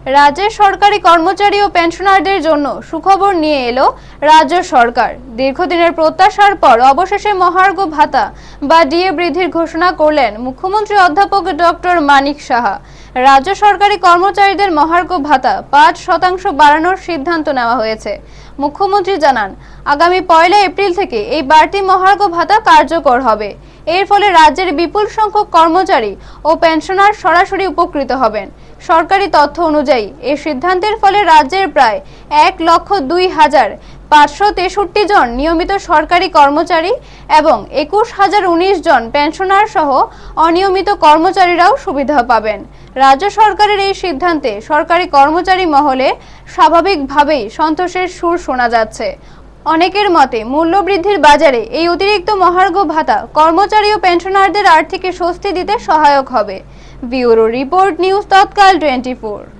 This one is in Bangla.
রাজ্যের সরকারি কর্মচারী ও পেনশনারদের জন্য সুখবর নিয়ে এলো রাজ্য সরকার। দীর্ঘদিনের প্রত্যাশার পর অবশেষে মহার্ঘ ভাতা বা ডিএ বৃদ্ধির ঘোষণা করলেন মুখ্যমন্ত্রী অধ্যাপক ডক্টর মানিক সাহা। রাজ্য সরকারি কর্মচারীদের মহার্ঘ ভাতা ৫% বাড়ানোর সিদ্ধান্ত নেওয়া হয়েছে। মুখ্যমন্ত্রী জানান, আগামী ১ এপ্রিল থেকে এই বাড়তি মহার্ঘ ভাতা কার্যকর হবে। এর ফলে রাজ্যের বিপুল সংখ্যক কর্মচারী ও পেনশনার সরাসরি উপকৃত হবেন। সরকারি তথ্য অনুযায়ী এই সিদ্ধান্তের ফলে রাজ্যের প্রায় ১,০২,৫৬৩ জন নিয়মিত সরকারি কর্মচারী এবং ২১,০১৯ জন পেনশনার সহ অনিয়মিত কর্মচারীরাও সুবিধা পাবেন। রাজ্য সরকারের এই সিদ্ধান্তে সরকারি কর্মচারী মহলে স্বাভাবিকভাবেই সন্তোষের সুর শোনা যাচ্ছে। অনেকের মতে মূল্যবৃদ্ধির বাজারে এই অতিরিক্ত মহার্ঘ ভাতা কর্মচারী ও পেনশনারদের আর্থিক স্বস্তি দিতে সহায়ক হবে। ব্যুরো রিপোর্ট, নিউজ তৎকাল 24।